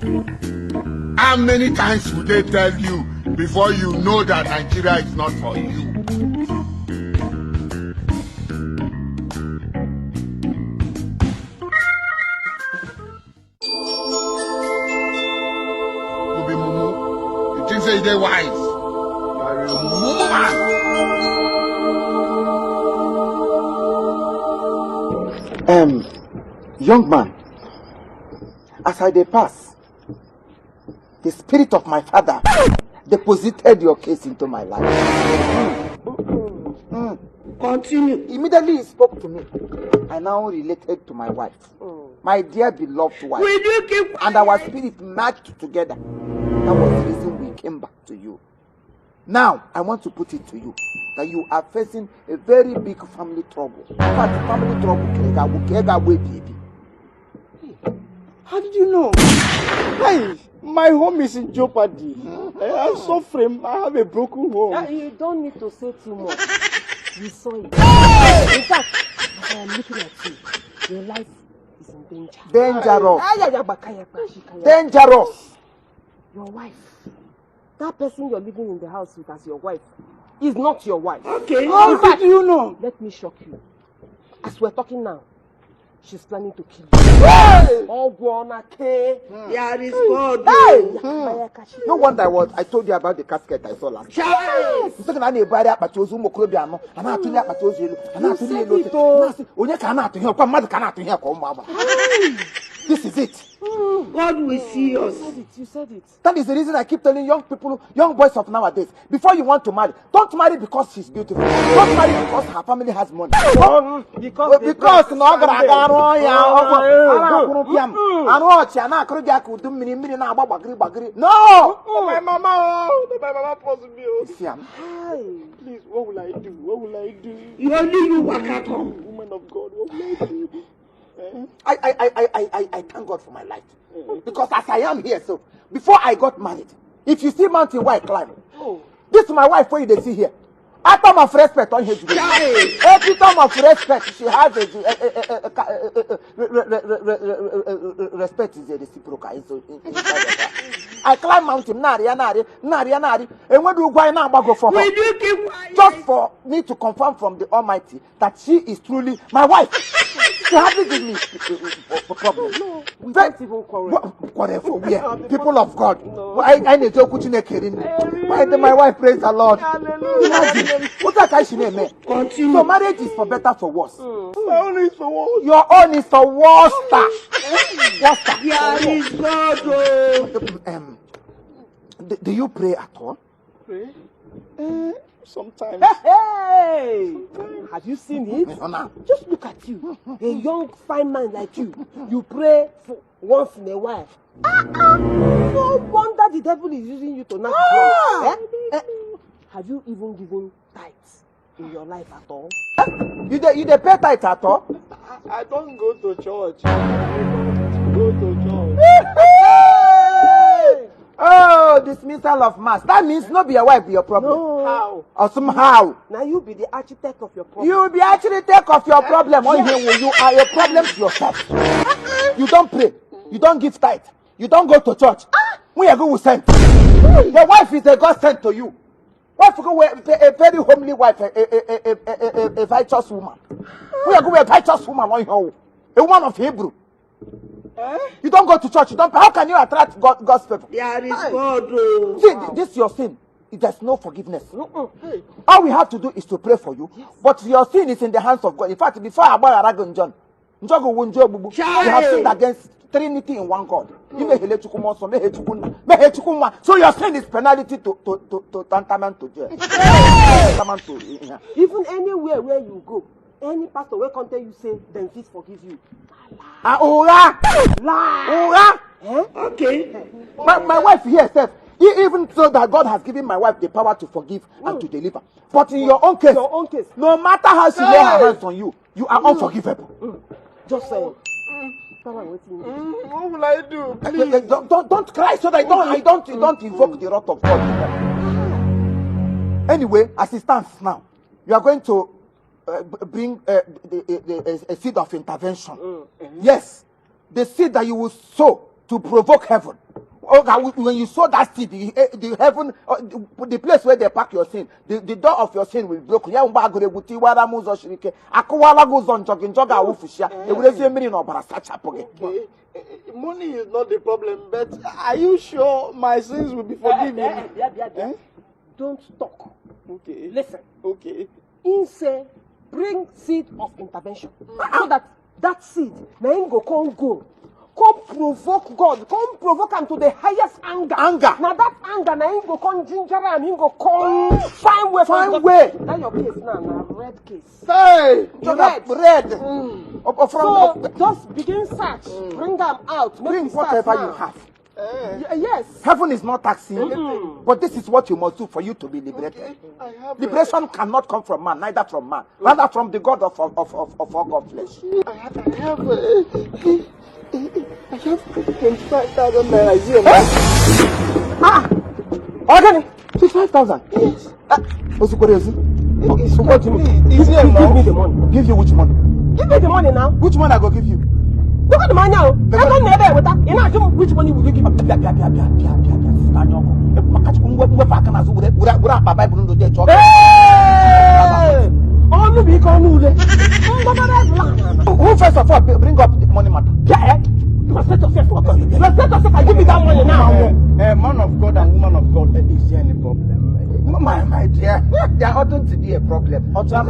How many times would they tell you before you know that Nigeria is not for you? You be mumu. You think say they wise? You are a mumu man. Young man, as I dey pass, the spirit of my father deposited your case into my life. Continue. Immediately he spoke to me. I now related to my wife, my dear beloved wife. Will you keep and our spirit matched together. That was the reason we came back to you. Now, I want to put it to you that you are facing a very big family trouble. In fact, family trouble, baby. How did you know? Hey, my home is in jeopardy. I'm suffering. I have a broken home. Yeah, you don't need to say too much. You saw it. In fact, as I am looking at you, your life is in danger. Dangerous. Dangerous. Your wife, that person you're living in the house with as your wife, is not your wife. Okay. How did you know? Let me shock you. As we're talking now, she's planning to kill you. Hey! Oh, There is God. Hey! No wonder I told you about the casket I saw last time. You said this is it. God will see us. You said it. That is the reason I keep telling young people, young boys of nowadays, before you want to marry, don't marry because she's beautiful. Don't marry because her family has money. Because no. My mama forced me. Please, what will I do? What will I do? You only you work at home, woman of God. What will I do? I thank God for my life. Because as I am here, so before I got married, if you see mountain where I climb, this is my wife where you see here. A term of respect on her. Every time of respect, she has respect is a reciprocal. I climb mountain, nari, and when do you go now go for her? Just for me to confirm from the Almighty that she is truly my wife. She hardly give me a problem. No, we don't even quarrel. People of God. I need to why did my wife praise the Lord? Imagine. What that she name? Continue. So marriage is for better, for worse. My own is for worse. Your own is for worse. There is God. Do you pray at all? Pray? Sometimes. Hey! Have you seen it? No. Just look at you. A young, fine man like you. You pray for once in a while. No wonder the devil is using you to knock Have you even given tithes in your life at all? You dey pay tithe at all? I don't go to church. Go to church. Oh, dismissal of mass. That means not be your wife be your problem. No. How? Or somehow. Now you be the architect of your problem. You will be architect of your problem. You are your problem to yourself. You don't pray. You don't give tithe. You don't go to church. We are going to send. Your wife is a God sent to you. Wife go a very homely wife, a righteous woman. We are going to a righteous woman on your a woman of Hebrew. You don't go to church. You don't. How can you attract God's people? There is God. See, this is your sin. There's no forgiveness. All we have to do is to pray for you. Yes. But your sin is in the hands of God. In fact, before I buy Aragon John, you have sinned against Trinity in one God. So your sin is penalty to tantamount to jail. Even anywhere where you go, any pastor will come tell you say, then please forgive you. Okay. My wife here says, even so that God has given my wife the power to forgive and to deliver. But in your own case, no matter how she lay her hands on you, you are unforgivable. Just say it. What will I do? Please. Don't cry so that I don't invoke the wrath of God. Anyway, as it stands now, you are going to bring a seed of intervention. Yes, the seed that you will sow to provoke heaven. Okay, when you saw that seed, the heaven, the place where they pack your sin, the door of your sin will be broken. Okay. Money is not the problem, but are you sure my sins will be forgiven? Don't talk. Okay. Listen. Okay. He say, bring seed of intervention. So that seed, now him go. Come provoke God. Come provoke him to the highest anger. Now that anger, now him go come ginger and him go come find way. That's your case now, red case. Hey, red. So just begin search. Bring them out. Bring whatever you have. Yes. Heaven is not taxing, but this is what you must do for you to be liberated. Okay. Liberation cannot come from man, neither from man, rather from the God of all God flesh. I have 25,000 naira here. Okay, 25,000. Yes. What's crazy? It's what do you mean? Give me the money. Give you which money? Give me the money now. Which money I go give you? Look at the money now. I don't know that with that. You know which money will you give me? Only because who first of all bring up the money matter? Yeah. You must set yourself up. You must set yourself and give me that money now. Man of God and woman of God, is there any problem? My dear, there oughtn't to be a problem. Problem.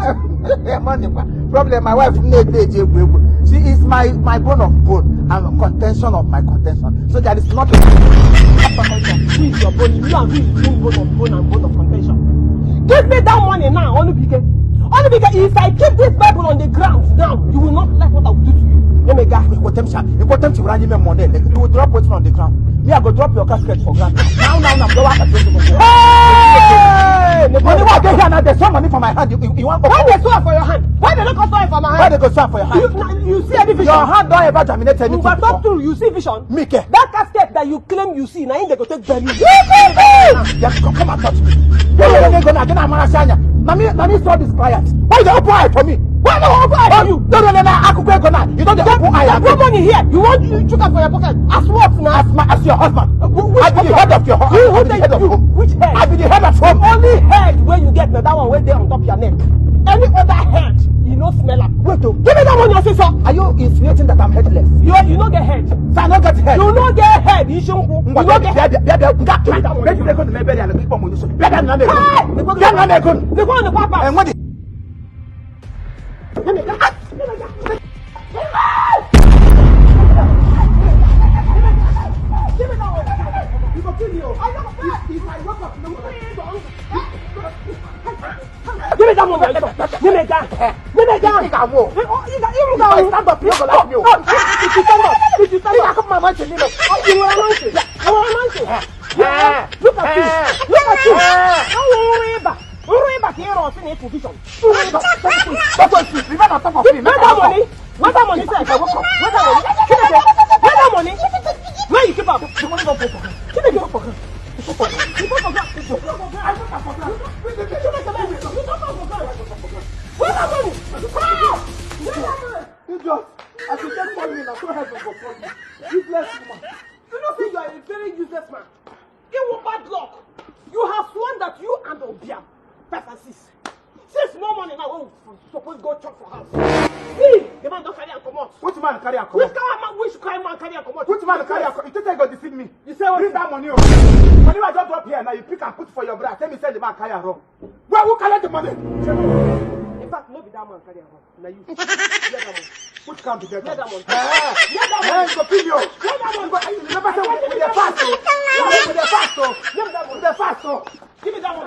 My wife, she is my bone of bone and contention of my contention. So there is nothing. Who is your bone? You and who is doing bone of bone and bone of contention? Give me that money now, only because if I keep this Bible on the ground now, you will not like what I will do to you. You will drop it on the ground. Me, I go drop your casket for granted. Now, go out and do it. Hey! Money what they here now? There's some money for my hand. You want? Why they swear for your hand? Why they don't go swear for my hand? Why they go swear for your hand? You see any vision? Your hand don't ever germinate anything. But talk true, you see vision. Mike. That casket that you claim you see, now they go take bury you. Yes, come and touch me. You're going to Nami saw this client. Why the open eye for me? Why the open eye for you? No, you don't the open eye. There's no money here. You want to choke out for your pocket? As what now? As your husband. I be the head of your home. Which head? I be the head of home. Only head where you get now, that one where they on top of your neck. Any other head, you know smell up. Wait, give me that money, sister. Are you insinuating that I'm headless? You don't get head. So I don't get head. You don't get head. You don't get head. Hey! They go on the papa. And what is Give me that money. Give me that. Give me that. You stand up. You stand up. If you stand up, I come my man to leave us. You are anointed. Look at you. Don't worry back. Worry back here on any position. Where's that money? Where's that money? Where's that money? Where you keep up? The money don't pay for her. Give me the for her. I should just call me and throw heaven before you. Useless woman. You know, you are a very useless man. You want bad luck. You have sworn that you and Obiam, 5 and 6. Since no money now, we're supposed to go chop for house. See, the man don't carry and come out. Which man carry and come out? Which kind man carry and come out? Which man carry and come out? You think I go deceive me? You say what? Bring that money. Money I just drop here now. You pick and put for your bra. Tell me, say the man carry and run. Who collect the money? In fact, no be that man carry and run. Now you. Which can't be that? Let that one. Let that one. You never say with the fast. With the fast. Give me that one. With the fast. Give me that one.